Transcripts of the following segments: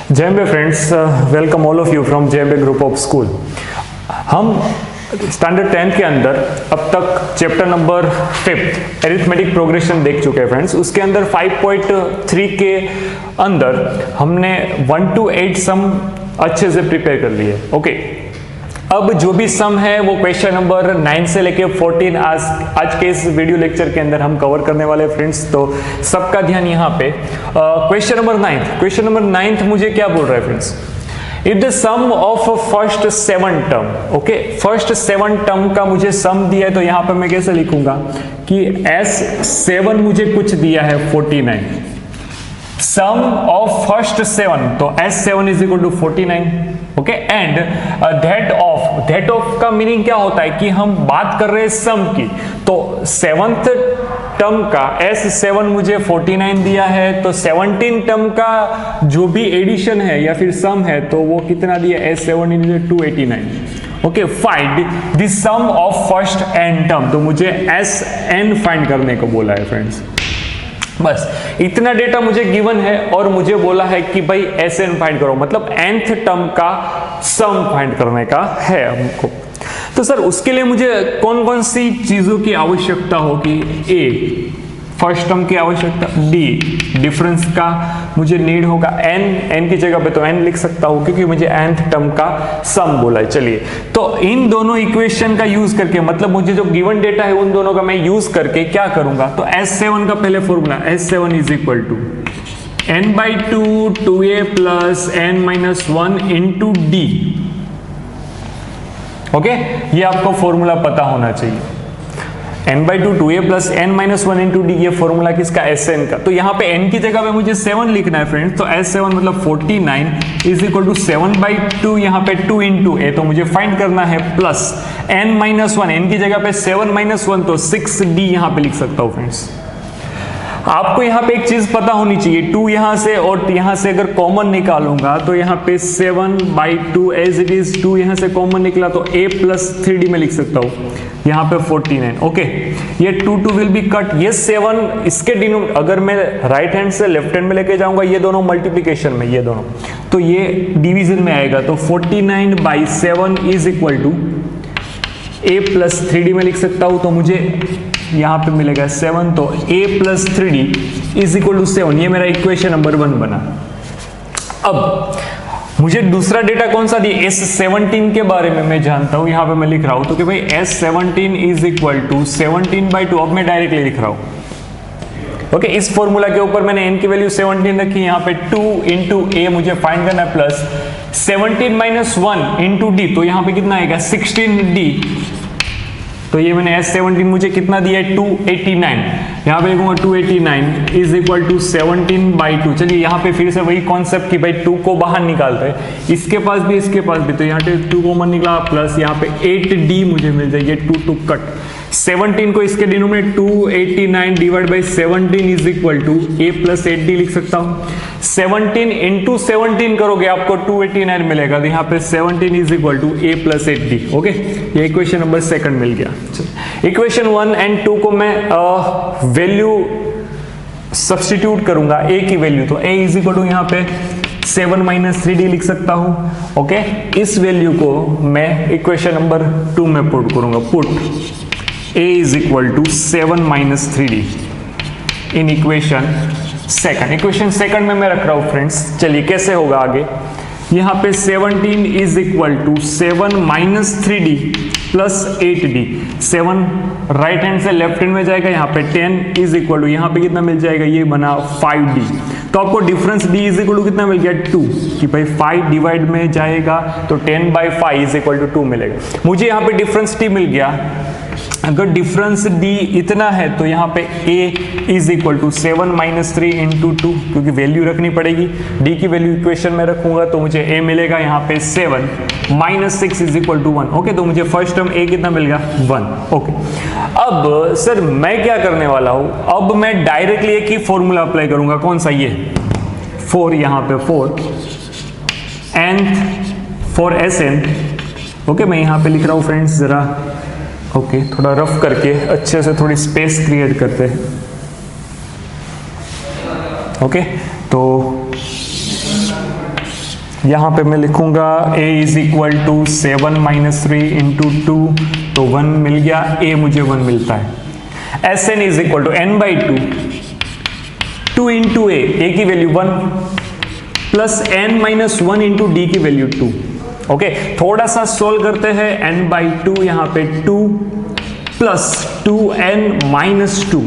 JMB friends, welcome all of you from JMB group of school. हम standard 10 के अंदर अब तक चैप्टर नंबर 5 एरिथमेटिक प्रोग्रेशन देख चुके हैं फ्रेंड्स। उसके अंदर 5.3 के अंदर हमने 1 to 8 सम अच्छे से प्रिपेयर कर लिए। ओके, अब जो भी सम है वो क्वेश्चन नंबर 9 से लेके 14 आज के इस वीडियो लेक्चर के अंदर हम कवर करने वाले फ्रेंड्स। तो सबका ध्यान यहाँ पे क्वेश्चन नंबर 9 मुझे क्या बोल रहा है friends? If the sum of first 7 term, okay, first 7 term का मुझे सम दिया है तो यहाँ पे मैं कैसे लिखूंगा कि S7 मुझे कुछ दिया है 49, सम ऑफ फर्स्ट 7, तो S7 is equal to 49, okay. And that of का मीनिंग क्या होता है कि हम बात कर रहे हैं सम की, तो 7th टर्म का S7 मुझे 49 दिया है, तो 17 टर्म का जो भी एडिशन है या फिर सम है तो वो कितना दिया, S7 is 289। Okay, find the sum of first n term, तो मुझे Sn फाइंड करने को बोला है फ्रेंड्स। बस इतना डेटा मुझे गिवन है और मुझे बोला है कि भाई Sn फाइंड करो, मतलब nth टर्म का सम फाइंड करने का है हमको। तो सर उसके लिए मुझे कौन कौन सी चीजों की आवश्यकता होगी? A फर्स्ट टर्म की आवश्यकता, D डिफरेंस का मुझे नीड होगा, n की जगह पे तो n लिख सकता हूं क्योंकि मुझे nth टर्म का सम बोला है। चलिए, तो इन दोनों इक्वेशन का यूज करके, मतलब मुझे जो गिवन डेटा है उन दोनों का मैं यूज करके क्या करूंगा, तो S7 का पहले formula, S7 is equal to n/2 2a plus n-1 into d। Okay, ये आपको फॉर्मूला पता होना चाहिए। n/2 2a plus n-1 into d, ये फॉर्मूला किसका? Sn का। तो यहाँ पे n की जगह पे मुझे 7 लिखना है फ्रेंड्स, तो S7 मतलब 49 इज इक्वल टू 7/2, यहाँ पे 2 इंटू a, तो मुझे फाइंड करना है, प्लस n-1, n की जगह पे 7-1 तो 6d यहाँ पे लिख सकता हूँ फ्रेंड्स। आपको यहाँ पे एक चीज पता होनी चाहिए, 2 यहाँ से और यहाँ से अगर कॉमन निकालूंगा तो यहाँ पे 7/2 एज इट इज, 2 यहाँ से कॉमन निकला तो a प्लस 3d में लिख सकता हूँ, यहाँ पे 49। ओके, ये 2 विल बी कट, ये 7 इसके डिनोमिनेटर, अगर मैं राइट हैंड से लेफ्ट हैंड में लेके जाऊंगा ये दोनों मल्टीप्लीकेशन में, ये दोनों, तो ये डिवीजन में आएगा, तो 49/7 is equal to a plus 3d में लिख सकता हूँ, तो मुझे यहाँ पे मिलेगा 7, तो a plus 3d is equal to 7, ये मेरा इक्वेशन नंबर 1 बना। अब मुझे दूसरा डेटा कौन सा दिया? S17 के बारे में मैं जानता हूं, यहां पे मैं लिख रहा हूं, तो कि भाई S17 इज इक्वल टू 17/2, अब मैं डायरेक्टली लिख रहा हूं। ओके, इस फॉर्मूला के ऊपर मैंने n की वैल्यू 17 रखी, यहाँ पे 2 इंटू a मुझे फाइंड करना है, प्लस 17-1 इंटू d, तो यहाँ पे कितना आएगा 16d, तो ये मैंने S17 मुझे कितना दिया है 289, यहाँ पे लिखूंगा 289 इज इक्वल टू 17/2। चलिए यहाँ पे फिर से वही कॉन्सेप्ट कि भाई 2 को बाहर निकालते हैं, इसके पास भी इसके पास भी, तो यहाँ पे 2 कॉमन निकला, प्लस यहाँ पे 8d मुझे मिल जाएगी, 2 कट, 17 को इसके denominator 289 divide by 17 is equal to a plus 8d लिख सकता हूँ। 17 इंटू 17 करोगे आपको 289 मिलेगा, तो यहाँ पे 17 is equal to a plus 8d। Okay, ये इक्वेशन नंबर 2 मिल गया। इक्वेशन 1 एंड 2 को मैं वैल्यू सब्स्टिट्यूट करूंगा, a की वैल्यू, तो a इज इक्वल टू यहाँ पे 7-3d लिख सकता हूँ। ओके, इस वैल्यू को मैं इक्वेशन नंबर 2 में पुट करूंगा, put a is equal to 7-3d in equation 2। Equation 2 में मैं रख रहा हूं फ्रेंड्स। चलिए कैसे होगा आगे, यहाँ पे 17 is equal to 7-3d plus 8d, 7 right hand से लेफ्ट हैंड में जाएगा, यहाँ पे 10 इज इक्वल टू, यहाँ पे कितना मिल जाएगा, ये बना 5d, तो आपको difference d is equal to कितना मिल गया 2, कि भाई 5 डिवाइड में जाएगा तो 10/5 इज इक्वल टू 2 मिलेगा। मुझे यहाँ पे डिफरेंस d मिल गया, अगर डिफरेंस d इतना है तो यहाँ पे a is equal to 7-3 into 2, क्योंकि वैल्यू रखनी पड़ेगी, d की वैल्यू इक्वेशन में रखूंगा तो मुझे a मिलेगा यहाँ पे 7-6 इज इक्वल टू 1। ओके, तो मुझे फर्स्ट टर्म a कितना मिल गया 1। ओके, अब सर मैं क्या करने वाला हूं, अब मैं डायरेक्टली एक ही फॉर्मूला अप्लाई करूंगा, कौन सा, ये 4, यहाँ पे 4 nth फॉर Sn। ओके, मैं यहाँ पे लिख रहा हूँ फ्रेंड्स, जरा ओके, थोड़ा रफ करके अच्छे से थोड़ी स्पेस क्रिएट करते हैं। ओके, तो यहाँ पे मैं लिखूंगा a is equal to 7 minus 3 into 2, तो 1 मिल गया, a मुझे 1 मिलता है। S N is equal to n by 2 into a की value 1 plus n minus 1 into D की वैल्यू 2। ओके, थोड़ा सा सोल्व करते हैं। n बाई 2 यहाँ पे 2 प्लस 2n माइनस 2,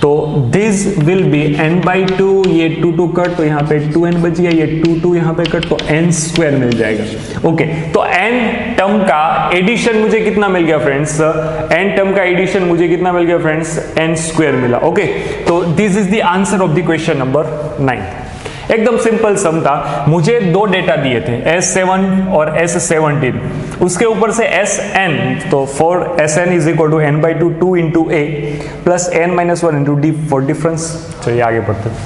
तो this will be n by 2, ये 2 कट, तो यहाँ पे 2n बच गया, ये 2 यहाँ पे कट, तो n स्क्वायर मिल जाएगा। ओके, तो n टर्म का एडिशन मुझे कितना मिल गया फ्रेंड्स? n टर्म का एडिशन मुझे कितना मिल गया फ्रेंड्स? n स्क्वायर मिला। ओके, तो this is the answer of the question number 9। एकदम सिंपल सम था। मुझे दो डेटा दिए थे, S7 और S17, उसके ऊपर से Sn, तो for Sn is equal to n by 2 2 into a plus n minus 1 into D for difference. चलिए आगे बढ़ते हैं।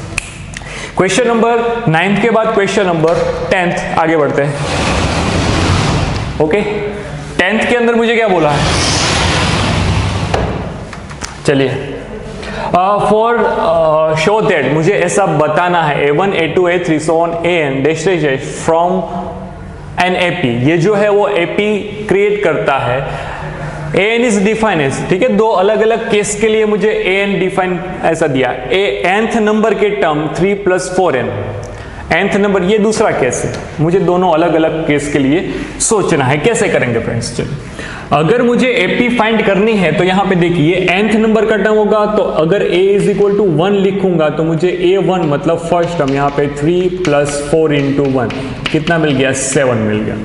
क्वेश्चन नंबर 9 के बाद क्वेश्चन नंबर 10 आगे बढ़ते हैं। ओके, 10 के अंदर मुझे क्या बोला है? चलिए, फॉर शो दैट, मुझे ऐसा बताना है a1 a2 a3 so on an dash dash dash from an AP, ये जो है वो AP क्रिएट करता है। an इज डिफाइन एज, ठीक है, दो अलग अलग केस के लिए मुझे an डिफाइन ऐसा दिया। nth नंबर के term 3 plus 4n, nth number, ये दूसरा केस है। मुझे दोनों अलग अलग केस के लिए सोचना है। कैसे करेंगे फ्रेंड्स? चलिए, अगर मुझे AP फाइंड करनी है तो यहाँ पे देखिए nth नंबर का टर्म होगा, तो अगर a इज इक्वल टू 1 लिखूंगा तो मुझे a1 मतलब फर्स्ट टर्म, यहाँ पे 3 प्लस 4 इंटू 1 कितना मिल गया? 7 मिल गया।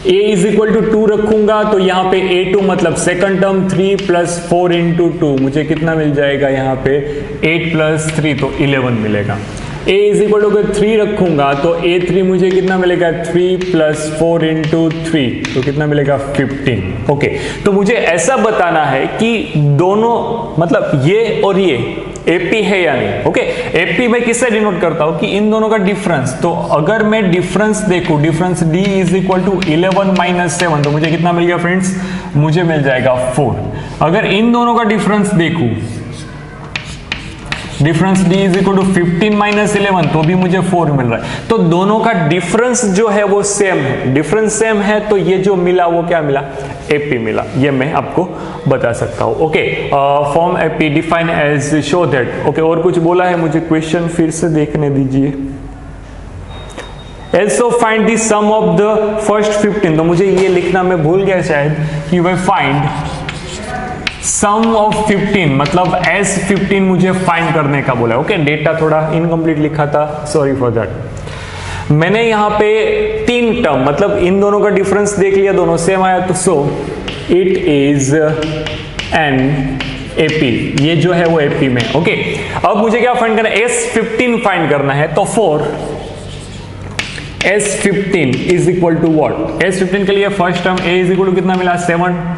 a इज इक्वल टू 2 रखूंगा तो यहाँ पे a2 मतलब सेकंड टर्म 3 प्लस 4 इंटू 2 मुझे कितना मिल जाएगा? यहाँ पे 8 प्लस 3 तो 11 मिलेगा। a इज इक्वल टू 3 रखूंगा तो a3 मुझे कितना मिलेगा? 3 प्लस 4 इंटू 3 तो कितना मिलेगा? 15। ओके, तो मुझे ऐसा बताना है कि दोनों मतलब ये और ये AP है या नहीं। ओके, AP मैं किससे डिनोट करता हूं? कि इन दोनों का डिफरेंस। तो अगर मैं डिफरेंस देखूं, difference D is equal to 11 minus 7, तो मुझे कितना मिल गया फ्रेंड्स? मुझे मिल जाएगा 4। अगर इन दोनों का डिफरेंस देखूं, difference D is equal to 15 minus 11, तो भी मुझे 4 मिल रहा है। तो दोनों का डिफरेंस जो है वो सेम है। डिफरेंस सेम है तो ये जो मिला वो क्या मिला? AP मिला। ये मैं आपको बता सकता हूं। Okay, form AP define as show that. Okay, और कुछ बोला है? मुझे क्वेश्चन फिर से देखने दीजिए। Also find the sum of the first 15, तो मुझे ये लिखना मैं भूल गया शायद, कि वह फाइंड सम ऑफ 15 मतलब S15 मुझे फाइंड करने का बोला है। ओके, डेटा थोड़ा इनकम्प्लीट लिखा था, सॉरी फॉर दैट। मैंने यहाँ पे 3 टर्म मतलब इन दोनों का डिफरेंस देख लिया, दोनों सेम आया, तो सो इट इज एन AP, ये जो है वो AP में। ओके, अब मुझे क्या फाइंड करना है? S15 फाइंड करना है। तो for S15 is equal to what? S15 के लिए first term A is equal to कितना मिला? 7।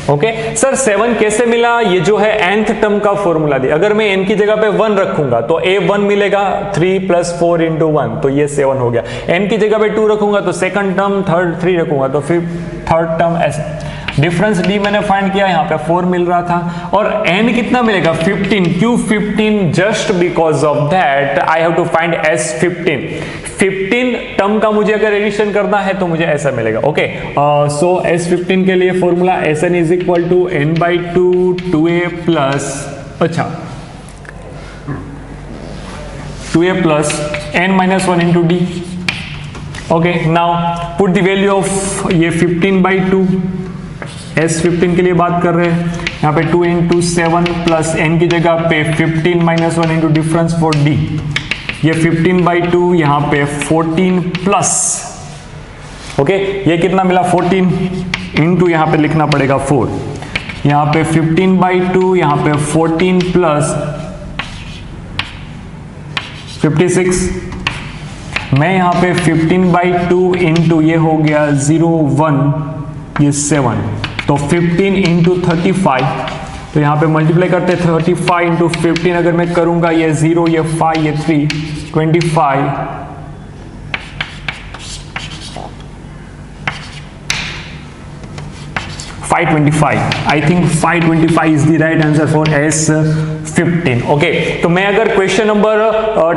ओके सर, 7 कैसे मिला? ये जो है nth टर्म का फॉर्मूला दिया। अगर मैं n की जगह पे 1 रखूंगा तो a 1 मिलेगा, 3 प्लस 4 इंटू 1, तो ये 7 हो गया। n की जगह पे 2 रखूंगा तो सेकंड टर्म, थर्ड 3 रखूंगा तो फिर थर्ड टर्म ऐसे। डिफरेंस D मैंने फाइंड किया, यहाँ पे 4 मिल रहा था। और n कितना मिलेगा? 15। क्यों 15? Just because of that I have to find S15। 15 term का मुझे अगर एडिशन करना है तो मुझे ऐसा मिलेगा। ओके, सो S15 के लिए formula Sn is equal to n by 2 2a plus, अच्छा 2a plus n minus 1 into D. Okay, now put the value of ये 15 बाई 2, S15 के लिए बात कर रहे हैं। यहाँ पे 2 इंटू 7 प्लस n की जगह पे 15 minus 1 into difference for d, ये 15 बाई 2, यहाँ पे 14 प्लस, ओके, ये कितना मिला? 14 इंटू यहाँ पे लिखना पड़ेगा 4, यहाँ पे 15 बाई 2, यहाँ पे 14 प्लस 56। मैं यहाँ पे 15 बाई 2 इंटू ये हो गया 0 1, ये 7, तो 15 इंटू 35, तो यहाँ पे मल्टीप्लाई करते 35 इंटू 15 अगर मैं करूंगा, ये 0 ये 5 ये 3, 25 525। I think 525 is the right answer for S15 15। Okay, तो मैं अगर क्वेश्चन नंबर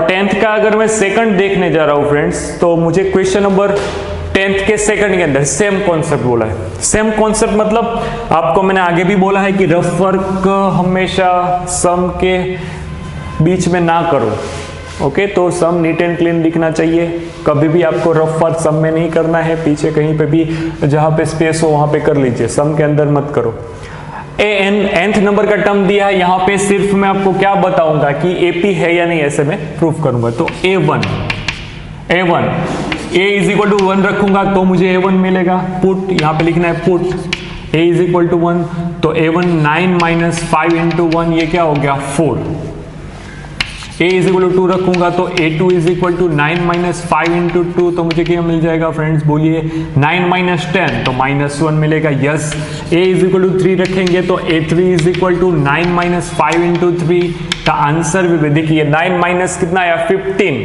10th का अगर मैं सेकंड देखने जा रहा हूं फ्रेंड्स, तो मुझे क्वेश्चन नंबर 10th के सेकंड के अंदर सेम कॉन्सेप्ट बोला है। सेम कॉन्सेप्ट मतलब आपको मैंने आगे भी बोला है कि रफ वर्क हमेशा सम के बीच में ना करो। ओके, तो सम नीट एंड क्लीन दिखना चाहिए, कभी भी आपको रफ वर्क सम में नहीं करना है, पीछे कहीं पे भी जहां पे स्पेस हो वहां पे कर लीजिए, सम के अंदर मत करो। nth नंबर का टर्म दिया है, यहाँ पे सिर्फ मैं आपको क्या बताऊंगा कि AP है या नहीं, ऐसे में प्रूफ करूंगा। तो A1 A is equal to 1 रखूंगा तो मुझे A1 मिलेगा। पुट यहाँ पे लिखना है put A is equal to 1, तो A1 9 माइनस 5 इंटू 1 ये क्या हो गया 4। A इज इक्वल टू 2 रखूंगा तो A2 is equal to 9 minus 5 into 2, तो मुझे क्या मिल जाएगा फ्रेंड्स, बोलिए 9 माइनस 10 तो -1 मिलेगा। Yes, A is equal to 3 रखेंगे तो A3 is equal to 9 minus 5 into 3 का आंसर भी देखिए 9 माइनस कितना आया 15।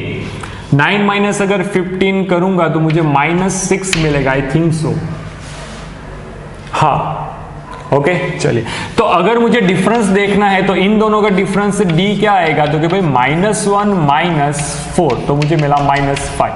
9 माइनस अगर 15 करूंगा तो मुझे -6 मिलेगा, आई थिंक सो। हाँ, ओके, चलिए। तो अगर मुझे डिफरेंस देखना है तो इन दोनों का डिफरेंस D क्या आएगा, तो कि भाई -1 -4 तो मुझे मिला -5।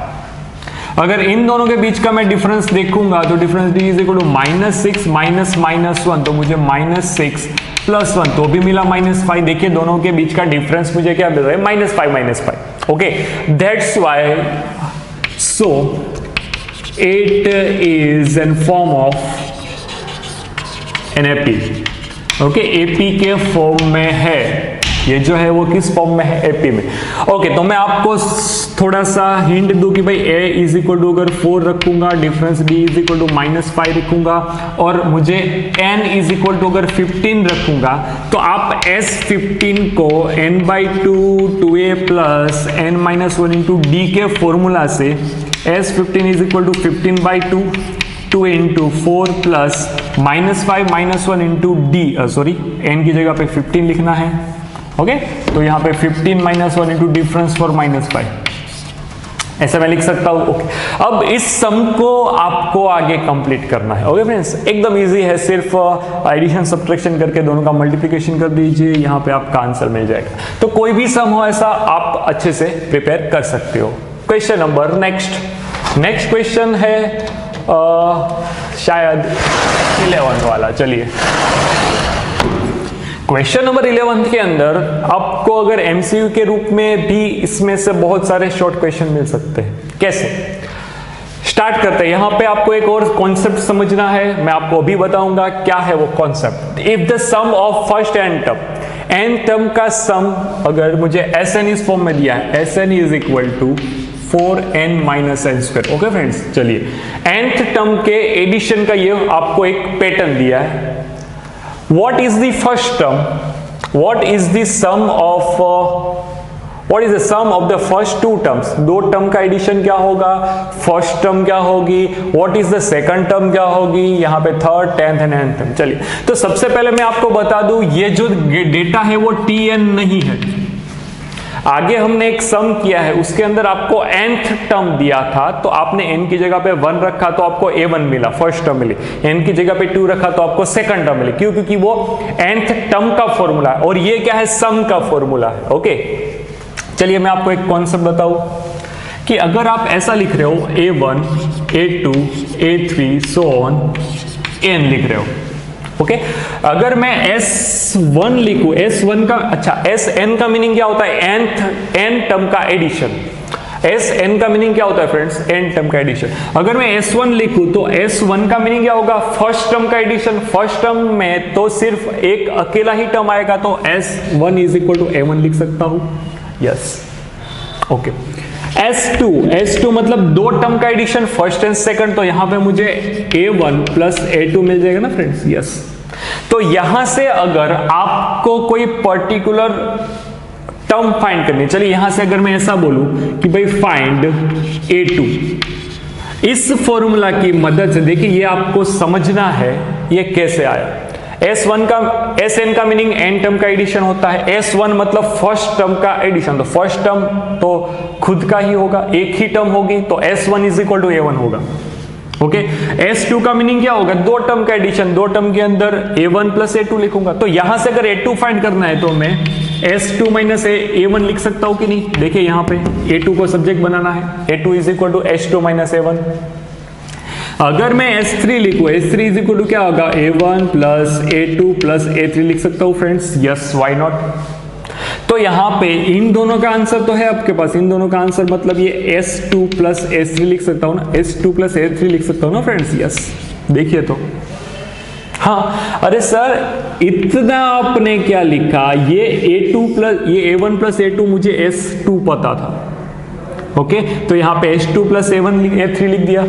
अगर इन दोनों के बीच का मैं डिफरेंस देखूंगा तो difference D is equal to -6 minus -1 तो मुझे -6 प्लस 1 तो भी मिला -5। देखिए दोनों के बीच का डिफरेंस मुझे क्या मिल रहा है, -5। Okay, that's why so it is in form of an AP। Okay, AP के फॉर्म में है, ये जो है वो किस फॉर्म में है, AP में। ओके, तो मैं आपको थोड़ा सा हिंट दूं कि भाई A इज इक्वल टू अगर 4 रखूंगा, difference D is equal to -5 रखूंगा, और मुझे N इज इक्वल टू अगर 15 रखूंगा, तो आप S15 को n/2 2A plus n-1 into D के फॉर्मूला से S15 is equal to 15/2 2 into 4 plus -5 -1 into D, sorry n की जगह पे 15 लिखना है। ओके, तो यहाँ पे 15 -1 इंटू डिफरेंस फॉर -5, ऐसा मैं लिख सकता हूँ। ओके, अब इस सम को आपको आगे कंप्लीट करना है। ओके फ्रेंड्स, एकदम इजी है, सिर्फ एडिशन सब्ट्रैक्शन करके दोनों का मल्टीप्लिकेशन कर दीजिए, यहाँ पे आपका आंसर मिल जाएगा। तो कोई भी सम हो ऐसा आप अच्छे से प्रिपेयर कर सकते हो। क्वेश्चन नंबर नेक्स्ट क्वेश्चन है शायद 11 वाला। चलिए, क्वेश्चन नंबर 11 के अंदर आपको अगर MCQ के रूप में भी इसमें से बहुत सारे शॉर्ट क्वेश्चन मिल सकते हैं। कैसे, स्टार्ट करते हैं। यहां पे आपको एक और कॉन्सेप्ट समझना है, मैं आपको अभी बताऊंगा क्या है वो concept. If the sum of first n term का सम अगर मुझे Sn इस फॉर्म में दिया है, Sn is equal to 4n minus n square. Okay friends, चलिए nth टर्म के एडिशन का ये आपको एक पैटर्न दिया है। What is the first term, what is the sum of what is the sum of the first two terms, दो term का एडिशन क्या होगा, फर्स्ट टर्म क्या होगी, what is the second term क्या होगी, यहाँ पे third, 10th and nth term. चलिए, तो सबसे पहले मैं आपको बता दूं ये जो डेटा है वो Tn नहीं है। आगे हमने एक सम किया है, उसके अंदर आपको nth टर्म दिया था, तो आपने n की जगह पे 1 रखा तो आपको A1 मिला, फर्स्ट टर्म मिली। n की जगह पे 2 रखा तो आपको सेकंड टर्म मिली। क्यों? क्योंकि वो nth टर्म का फॉर्मूला है और ये क्या है, सम का फॉर्मूला है। ओके, चलिए मैं आपको एक कॉन्सेप्ट बताऊं कि अगर आप ऐसा लिख रहे हो A1 A2 A3 so on n लिख रहे हो। ओके, अगर मैं S1 लिखूं, S1 का अच्छा Sn का मीनिंग क्या होता है, n टर्म का एडिशन। Sn का मीनिंग क्या होता है फ्रेंड्स, n टर्म का एडिशन। अगर मैं S1 लिखूं तो S1 का मीनिंग क्या होगा, फर्स्ट टर्म का एडिशन। फर्स्ट टर्म में तो सिर्फ एक अकेला ही टर्म आएगा, तो S1 is equal to A1 लिख सकता हूं। Yes, okay. S2 मतलब दो टर्म का एडिशन, फर्स्ट एंड सेकंड, तो यहां पे मुझे A1 प्लस A2 मिल जाएगा ना फ्रेंड्स। यस, तो यहां से अगर आपको कोई पर्टिकुलर टर्म फाइंड करनी, चलिए यहां से अगर मैं ऐसा बोलूं कि भाई फाइंड A2, इस फॉर्मूला की मदद से देखिए ये आपको समझना है ये कैसे आया। S1 का Sn का मीनिंग n टर्म का एडिशन होता है। S1 मतलब फर्स्ट टर्म का एडिशन, तो फर्स्ट टर्म तो खुद का ही होगा, एक ही टर्म होगी, तो S1 is equal to A1 होगा। ओके, S2 का मीनिंग क्या होगा, दो टर्म का एडिशन, दो टर्म के अंदर A1 प्लस A2 लिखूंगा। तो यहां से अगर A2 फाइंड करना है तो मैं S2 माइनस A1 लिख सकता हूं कि नहीं। देखिए यहां पे A2 को सब्जेक्ट बनाना है, A2 is equal to S2 minus A1। अगर मैं S3 लिखूं, S3 इज इक्वल टू क्या होगा, A1 plus A2 plus A3 लिख सकता हूं फ्रेंड्स, यस व्हाई नॉट। तो यहां पे इन दोनों का आंसर तो है आपके पास, इन दोनों का आंसर मतलब ये S2 प्लस S3 लिख सकता हूं ना, S2 प्लस A3 लिख सकता हूं ना फ्रेंड्स, यस। देखिए तो हाँ, अरे सर इतना आपने क्या लिखा, ये A2 प्लस ये A1 प्लस A2 मुझे S2 पता था, ओके तो यहां पे S2 प्लस A3 लिख दिया।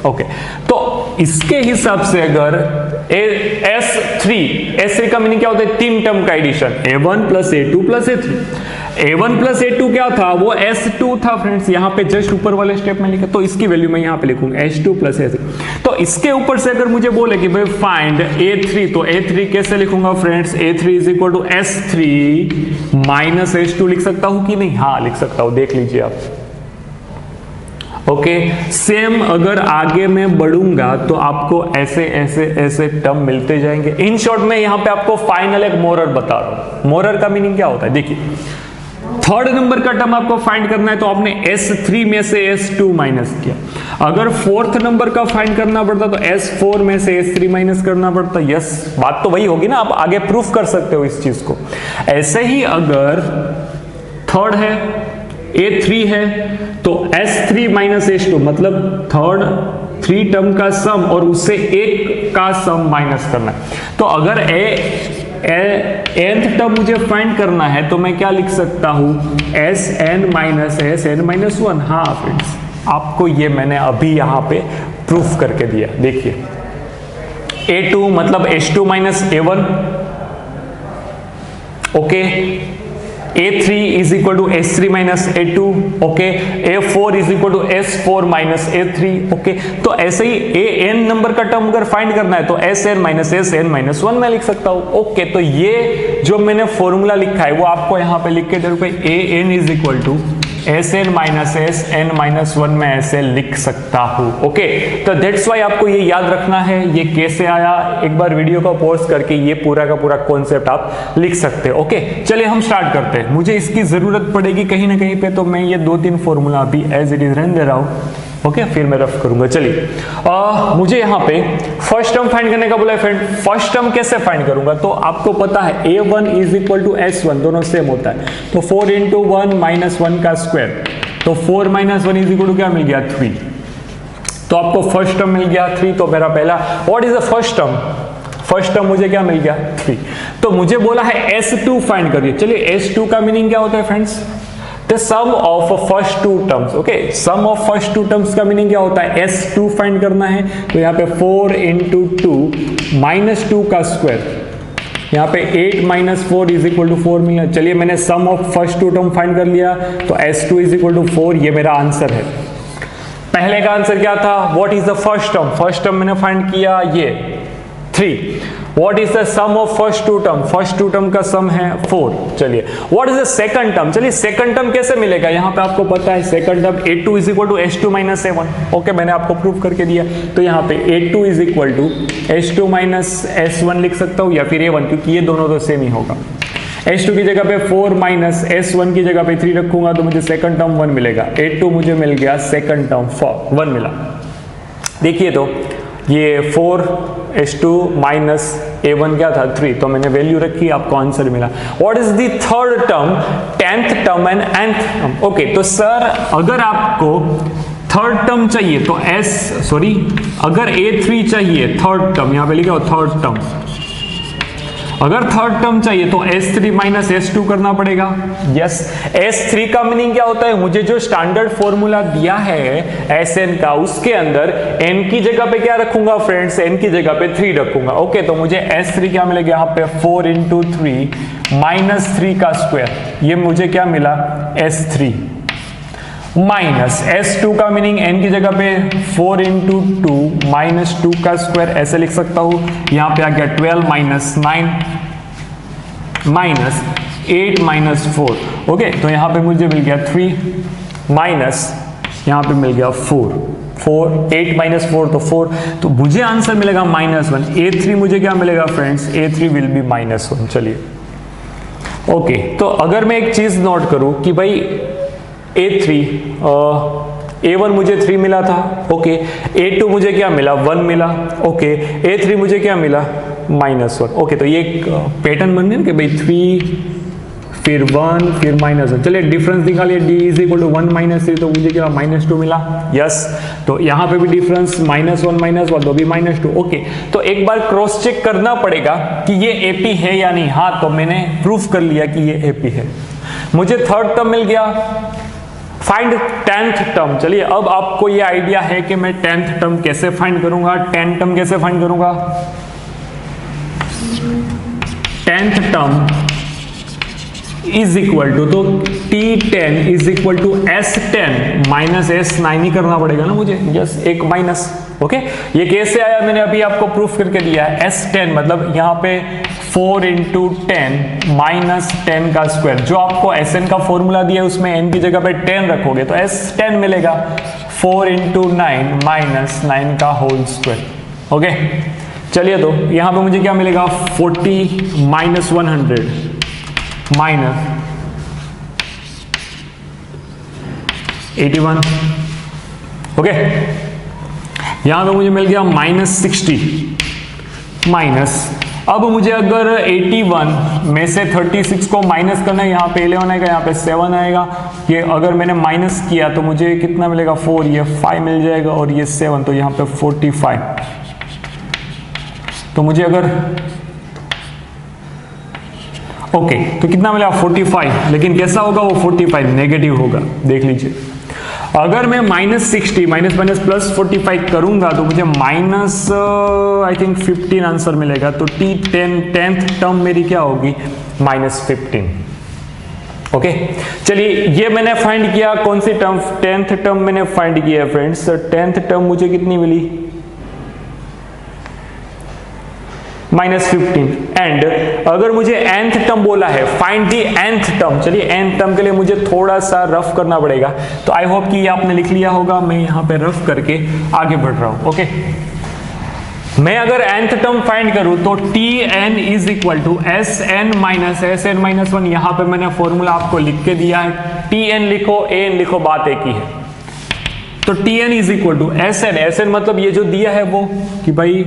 ओके तो इसके हिसाब से अगर S3 का मीनिंग क्या होता है, तीन टर्म का addition, A1 plus A2 plus A3। A1 plus A2 क्या था, वो S2 था फ्रेंड्स, यहाँ पे जस्ट ऊपर वाले स्टेप में लिखा, तो इसकी वैल्यू मैं यहाँ पे लिखूंगा S2 प्लस A3। तो इसके ऊपर से अगर मुझे बोले कि भाई फाइंड A3, तो A3 कैसे लिखूंगा friends, A3 is equal to S3 minus S2 लिख सकता हूं कि नहीं, हाँ लिख सकता हूं, देख लीजिए आप। ओके सेम अगर आगे मैं बढ़ूंगा तो आपको ऐसे ऐसे ऐसे टर्म मिलते जाएंगे। इन शॉर्ट में यहां पे आपको फाइनल एक मोरर बता रहा हूं। मोरर का मीनिंग क्या होता है, देखिए थर्ड नंबर का टर्म आपको फाइंड करना है तो आपने S3 में से S2 माइनस किया। अगर फोर्थ नंबर का फाइंड करना पड़ता तो S4 में से S3 माइनस करना पड़ता। यस बात तो वही होगी ना, आप आगे प्रूफ कर सकते हो इस चीज को। ऐसे ही अगर थर्ड है A3 है तो S3 माइनस S2 मतलब थर्ड 3 टर्म का सम और उससे एक का सम माइनस करना है। तो अगर nth टर्म मुझे फाइंड करना है तो मैं क्या लिख सकता हूं, Sn माइनस 1। हाँ फ्रेंड्स आपको ये मैंने अभी यहां पे प्रूफ करके दिया। देखिए A2 मतलब S2 minus A1, okay A3 is equal to S3 minus A2, okay A4 is equal to S4 minus A3, okay तो ऐसे ही an नंबर का टर्म अगर फाइंड करना है तो Sn माइनस 1 मैं लिख सकता हूं। ओके तो ये जो मैंने फॉर्मूला लिखा है वो आपको यहां पे लिख के दे दूं, an is equal to Sn minus Sn minus 1 में ऐसे लिख सकता हूं। ओके तो दैट्स वाई आपको ये याद रखना है ये कैसे आया, एक बार वीडियो को पॉज करके ये पूरा का पूरा कॉन्सेप्ट आप लिख सकते हो। ओके चलिए हम स्टार्ट करते हैं, मुझे इसकी जरूरत पड़ेगी कहीं ना कहीं पे, तो मैं ये 2-3 फॉर्मूला अभी एज इट इज रहने दे रहा हूं। ओके फिर मैं रफ करूंगा। चलिए मुझे यहाँ पे फर्स्ट टर्म फाइंड करने का बोला है फ्रेंड। फर्स्ट टर्म कैसे फाइंड करूंगा, तो आपको पता है A1 is equal to S1 दोनों सेम होता है, तो 4 इंटू 1 माइनस 1 का स्क्वायर, तो 4 माइनस 1 इज इक्वल टू क्या मिल गया 3। तो आपको फर्स्ट टर्म मिल गया 3। तो मेरा पहला what is the first term, first term मुझे क्या मिल गया 3। तो मुझे बोला है S2 फाइंड करिए। चलिए S2 का मीनिंग क्या होता है friends, the sum of first two terms। Okay sum of first two terms का मीनिंग क्या होता है, S2 फाइंड करना है। तो यहाँ पे 4 इंटू 2 माइनस 2 का स्क्वायर, यहाँ पे 8 माइनस 4 इज इक्वल टू 4 मिला। चलिए मैंने sum of first two term find कर लिया, तो S2 इज इक्वल टू 4, ये मेरा आंसर है। पहले का आंसर क्या था, what is the first term, first term मैंने फाइंड किया ये 3। What is the sum of first two term, first two term का सम है 4। चलिए what is the second term, चलिए सेकंड टर्म कैसे मिलेगा, यहाँ पे आपको पता है second term A2 is equal to S2 minus A1। Okay मैंने आपको प्रूफ करके दिया, तो यहाँ पे A2 is equal to S2 minus S1 लिख सकता हूँ या फिर A1, क्योंकि ये दोनों तो सेम ही होगा। S2 की जगह पे 4 माइनस S1 की जगह पे 3 रखूंगा तो मुझे सेकंड टर्म 1 मिलेगा। A2 मुझे मिल गया सेकंड टर्म 1 मिला। देखिए तो ये 4 S2 माइनस A1 क्या था 3, तो मैंने वैल्यू रखी, आपको आंसर मिला। What is the third term, 10th term and nth term. Okay तो सर अगर आपको थर्ड टर्म चाहिए तो अगर A3 चाहिए थर्ड टर्म, यहाँ पे लिखा हो थर्ड टर्म, अगर थर्ड टर्म चाहिए तो S3 माइनस S2 करना पड़ेगा। यस S3 का मीनिंग क्या होता है, मुझे जो स्टैंडर्ड फॉर्मूला दिया है Sn का, उसके अंदर n की जगह पे क्या रखूंगा फ्रेंड्स, n की जगह पे 3 रखूंगा। ओके तो मुझे S3 क्या मिलेगा, यहाँ पे 4 इंटू 3 माइनस 3 का स्क्वायर, ये मुझे क्या मिला S3 माइनस S2 का मीनिंग n की जगह पे 4 इंटू 2 माइनस 2 का स्क्वायर, ऐसे लिख सकता हूं। यहां पे आ गया 12 माइनस 9 माइनस 8 माइनस 4। ओके तो यहां पे मुझे मिल गया 3 माइनस यहां पे मिल गया 4। 4, 8 माइनस 4 तो 4, तो मुझे आंसर मिलेगा -1। A3 मुझे क्या मिलेगा फ्रेंड्स, A3 विल बी -1। चलिए ओके, तो अगर मैं एक चीज नोट करूं कि भाई A3 A1 मुझे 3 मिला था, ओके, A2 मुझे क्या मिला, 1 मिला, ओके, A3 मुझे क्या मिला, -1। ओके, तो ये एक पैटर्न बन गया ना कि भाई 3 फिर 1 फिर -1। चलिए डिफरेंस निकालिए, D is equal to 1 minus 3, तो मुझे क्या -2 मिला, यस। तो यहाँ पे भी डिफरेंस -1 -1 तो भी -2। ओके, तो एक बार क्रॉस चेक करना पड़ेगा कि ये AP है या नहीं। हाँ, तो मैंने प्रूफ कर लिया कि ये AP है। मुझे थर्ड टर्म मिल गया, फाइंड 10th टर्म। चलिए अब आपको ये आइडिया है कि मैं 10th टर्म कैसे फाइंड करूंगा। 10th टर्म कैसे फाइंड करूंगा, 10th term is equal to, तो T10 is equal to S10 minus S9 ही करना पड़ेगा ना मुझे, यस, एक माइनस। ओके, ये कैसे आया मैंने अभी आपको प्रूफ करके दिया है। S10 मतलब यहाँ पे 4 इंटू 10 माइनस 10 का स्क्वायर, जो आपको Sn का फॉर्मूला दिया है उसमें n की जगह पे 10 रखोगे तो S10 मिलेगा 4 इंटू 9 माइनस 9 का होल स्क्वायर। ओके, चलिए तो यहाँ पे मुझे क्या मिलेगा, 40 माइनस 100 माइनस 81। ओके, यहां पे मुझे मिल गया -60 माइनस, अब मुझे अगर 81 में से 36 को माइनस करना है, यहाँ पे 11 आएगा, यहाँ पे 7 आएगा, ये अगर मैंने माइनस किया तो मुझे कितना मिलेगा, 4, ये 5 मिल जाएगा और ये 7, तो यहाँ पे 45। तो मुझे अगर ओके, तो कितना मिला, 45, लेकिन कैसा होगा वो 45, नेगेटिव होगा, देख लीजिए। अगर मैं -60 माइनस माइनस प्लस 45 करूंगा तो मुझे माइनस आई थिंक 15 आंसर मिलेगा। तो टेंथ टर्म मेरी क्या होगी, -15। ओके, चलिए ये मैंने फाइंड किया, कौन सी टर्म, 10th टर्म मैंने फाइंड किया फ्रेंड्स। 10th टर्म मुझे कितनी मिली, -15। एंड अगर मुझे nth टर्म बोला है, फाइंड दी nth टर्म, चलिए nth टर्म के लिए मुझे थोड़ा सा रफ करना पड़ेगा, तो आई होप कि ये आपने लिख लिया होगा, मैं यहाँ पे रफ करके आगे बढ़ रहा हूँ। ओके, मैं अगर nth टर्म फाइंड करूं तो Tn is equal to Sn minus Sn-1। यहाँ पे मैंने फॉर्मूला आपको लिख के दिया है, Tn लिखो, An लिखो, बात एक ही है। तो Tn is equal to Sn मतलब ये जो दिया है वो कि भाई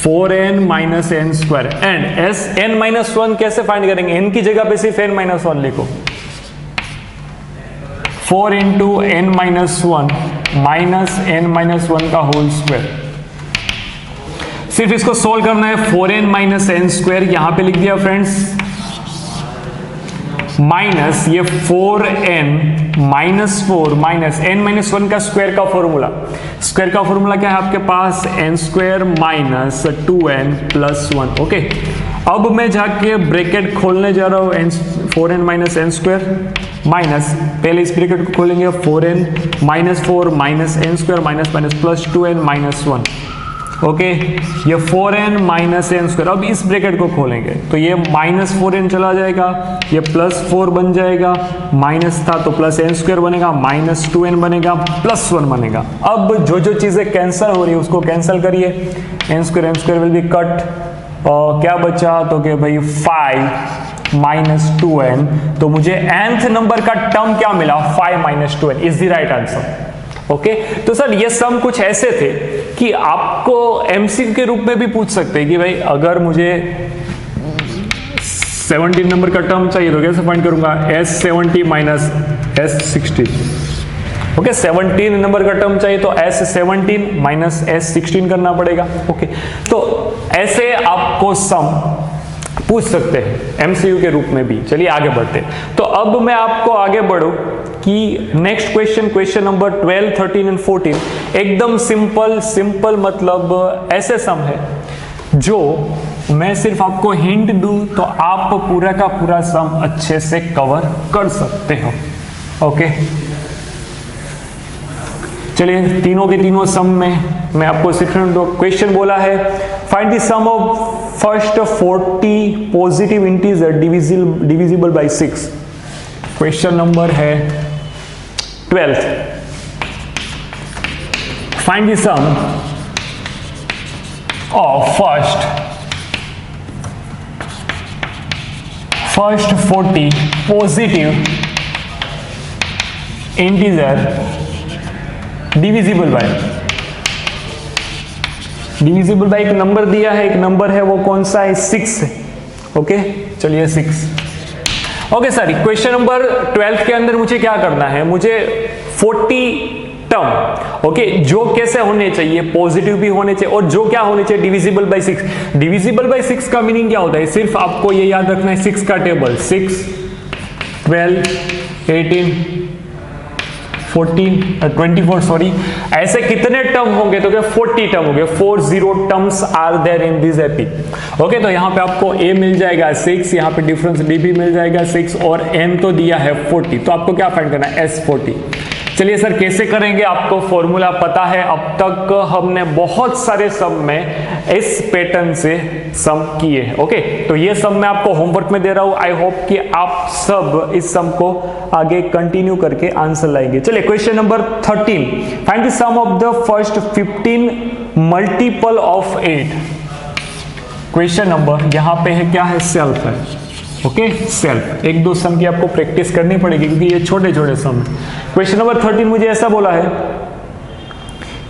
4n minus N square, and Sn-1 कैसे फाइंड करेंगे, n की जगह पे सिर्फ n-1 लिखो, 4 इंटू n-1 माइनस n-1 का होल स्क्वायर। सिर्फ इसको सोल्व करना है, 4n माइनस एन स्क्वायर यहां पे लिख दिया फ्रेंड्स, माइनस ये 4n माइनस 4 माइनस n-1 का स्क्वायर का फॉर्मूला। स्क्वायर का फॉर्मूला क्या है आपके पास, n square minus 2n plus 1। Okay, अब मैं जाके ब्रैकेट खोलने जा रहा हूं, 4n minus n square minus, पहले इस ब्रैकेट को खोलेंगे, 4n minus 4 minus n square minus minus plus 2n minus 1। Okay, ये 4n माइनस एन स्क्वायर, अब इस ब्रैकेट को खोलेंगे तो ये माइनस 4n चला जाएगा, ये प्लस 4 बन जाएगा, माइनस था तो प्लस एन स्क्वायर बनेगा, माइनस 2n बनेगा, प्लस 1 बनेगा। अब जो जो चीजें कैंसिल हो रही है उसको कैंसिल करिए, n square will be cut, और क्या बचा, तो कि भाई 5 माइनस 2n, तो मुझे nth नंबर का टर्म क्या मिला, 5 minus 2n is the right answer. Okay, तो सर ये सम कुछ ऐसे थे कि आपको एमसीक्यू के रूप में भी पूछ सकते हैं कि भाई अगर मुझे 17 नंबर का टर्म चाहिए तो कैसे फाइंड करूंगा, S70 minus S60। Okay, 17 number का टर्म चाहिए तो S17 माइनस S16 करना पड़ेगा। ओके, तो ऐसे आपको सम पूछ सकते हैं एमसीक्यू के रूप में भी। चलिए आगे बढ़ते हैं। तो अब मैं आपको आगे बढ़ूं कि नेक्स्ट क्वेश्चन नंबर 12, 13 एंड 14 एकदम सिंपल मतलब ऐसे सम है जो मैं सिर्फ आपको हिंट दूं तो आप पूरा का पूरा सम अच्छे से कवर कर सकते हो। ओके, चलिए तीनों के तीनों सम में मैं आपको सिर्फ क्वेश्चन बोला है, find the sum of first 40 positive integer divisible by 6। Question number है 12th। Find the sum of first 40 positive integer divisible by एक नंबर दिया है, एक नंबर है, वो कौन सा है? 6 है। ओके, चलिए 6। ओके सर, क्वेश्चन नंबर 12 के अंदर मुझे क्या करना है? मुझे 40 टर्म, ओके, जो कैसे होने चाहिए? पॉजिटिव भी होने चाहिए, और जो क्या होने चाहिए? Divisible by 6। डिविजिबल बाय 6 का मीनिंग क्या होता है? सिर्फ आपको ये याद रखना है 6 का टेबल, 6, 12, 18, 14, 24, सॉरी, ऐसे कितने टर्म होंगे? तो क्या 40 टर्म होंगे। 40 terms are there in this AP. Okay, तो यहाँ पे आपको a मिल जाएगा 6, यहाँ पे डिफरेंस d भी मिल जाएगा 6, और n तो दिया है 40, तो आपको क्या फाइंड करना है? S40। चलिए सर, कैसे करेंगे? आपको फॉर्मूला पता है, अब तक हमने बहुत सारे सम में इस पैटर्न से सम किए हैं। ओके, तो ये सम मैं आपको होमवर्क में दे रहा हूं। आई होप कि आप सब इस सम को आगे कंटिन्यू करके आंसर लाएंगे। चलिए question number 13, find the sum of the first 15 multiple of 8। Question number यहाँ पे है, क्या है? सेल्फ है। Okay, self. एक दो सम की आपको प्रैक्टिस करनी पड़ेगी क्योंकि ये छोटे छोटे सम है। क्वेश्चन नंबर 13 मुझे ऐसा बोला है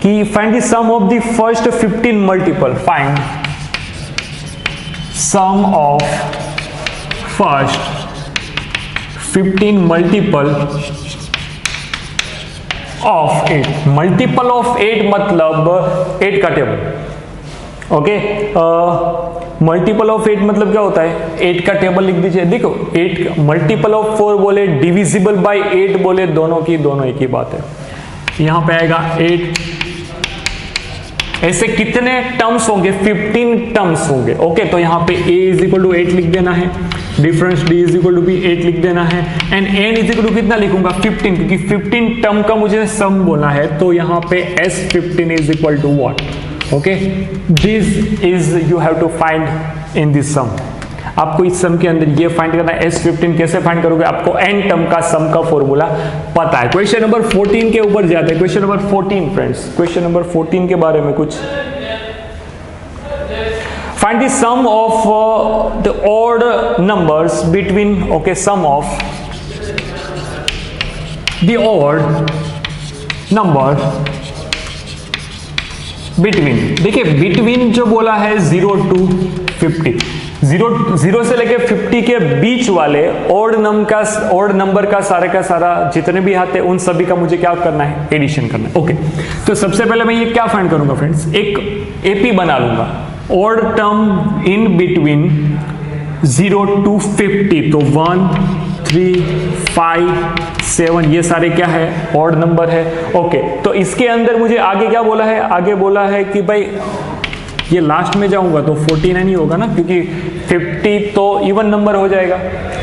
कि find the sum of the first 15 multiple. Find sum of first 15 multiple of 8। Multiple of 8 मतलब 8 का टेबल। ओके, मल्टीपल ऑफ 8 मतलब क्या होता है? 8 का टेबल लिख दीजिए। देखो, 8 मल्टीपल ऑफ 4 बोले, डिविजिबल बाय 8 बोले, दोनों एक ही बात है। यहां पे आएगा 8। ऐसे कितने टर्म्स होंगे? 15 टर्म्स होंगे। ओके, तो यहाँ पे a इज इक्वल टू 8 लिख देना है, difference d is equal to भी 8 लिख देना है, and n is equal to कितना लिखूंगा? 15, क्योंकि 15 टर्म का मुझे सम बोला है, तो यहाँ पे S15 is equal to what? Okay, this is you have to find in this sum. आपको इस सम के अंदर ये फाइंड करना है। S15 कैसे फाइंड करोगे? आपको n टर्म का सम का फॉर्मूला पता है। क्वेश्चन नंबर 14 के ऊपर जाते हैं। Question number 14 friends, question number 14 के बारे में कुछ। Find the sum of the odd numbers between, okay, sum of the odd number between. देखिए, बिटवीन जो बोला है 0 to 50, 0 से लेके 50 के बीच वाले ऑड नंबर का सारा जितने भी आते हैं उन सभी का मुझे क्या करना है? एडिशन करना है। ओके, तो सबसे पहले मैं ये क्या फाइंड करूंगा फ्रेंड्स? एक एपी बना लूंगा, odd term in between 0 to 50। तो 1, 3, 5, 7 ये सारे क्या है? ऑड नंबर है। ओके, तो इसके अंदर मुझे आगे क्या बोला है? आगे बोला है कि भाई ये लास्ट में जाऊंगा तो 49 ही होगा ना, क्योंकि 50 तो इवन नंबर हो जाएगा।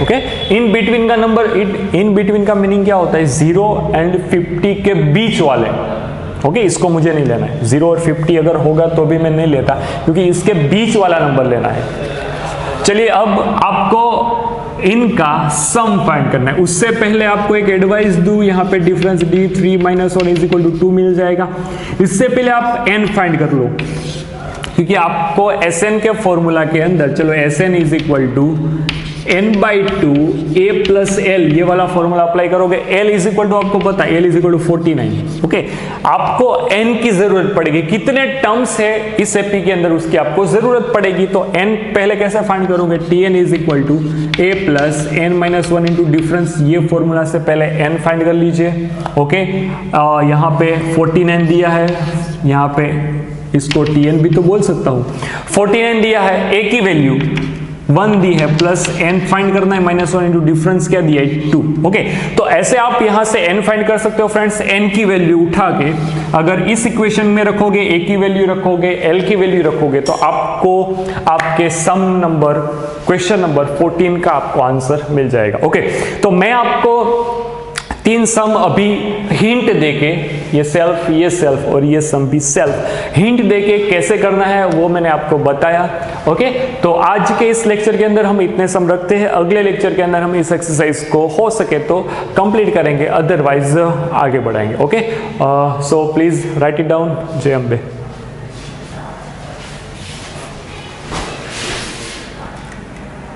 ओके, इन बिटवीन का नंबर, इन बिटवीन का मीनिंग क्या होता है? 0 and 50 के बीच वाले। ओके, इसको मुझे नहीं लेना है। 0 और 50 अगर होगा तो भी मैं नहीं लेता, क्योंकि इसके बीच वाला नंबर लेना है। चलिए, अब आपको इनका सम फाइंड करना है। उससे पहले आपको एक एडवाइस दूं, यहाँ पे डिफरेंस d 3 माइनस 1 इज इक्वल टू 2 मिल जाएगा। इससे पहले आप n फाइंड कर लो, क्योंकि आपको Sn के फॉर्मूला के अंदर, चलो Sn is equal to n/2 a plus l, ये वाला फॉर्मूला अप्लाई करोगे। l इज इक्वल टू आपको पता है, l is equal to 49। Okay, आपको n की जरूरत पड़ेगी। कितने टर्म्स है इस एपी के अंदर, उसकी आपको जरूरत पड़ेगी। तो n पहले कैसे फाइंड करोगे? tn is equal to a plus n-1 into difference, ये फॉर्मूला से पहले n फाइंड कर लीजिए। ओके, यहाँ पे 49 दिया है, यहाँ पे इसको tn भी तो बोल सकता हूँ। 49 दिया है, a की वैल्यू 1 दी है, प्लस n फाइंड करना है, -1 इंटू डिफरेंस क्या दिया है? 2। ओके, तो ऐसे आप यहां से n फाइंड कर सकते हो फ्रेंड्स। n की वैल्यू उठा के अगर इस इक्वेशन में रखोगे, a की वैल्यू रखोगे, l की वैल्यू रखोगे, तो आपको आपके सम नंबर, क्वेश्चन नंबर 14 का आपको आंसर मिल जाएगा। ओके, तो मैं आपको 3 सम अभी हिंट देके ये सेल्फ और ये सम भी सेल्फ। हिंट देके कैसे करना है वो मैंने आपको बताया। ओके, तो आज के इस लेक्चर के अंदर हम इतने सम रखते हैं, अगले लेक्चर के अंदर हम इस एक्सरसाइज को हो सके तो कंप्लीट करेंगे, अदरवाइज आगे बढ़ाएंगे। Okay, so please right it down. जय अम्बे।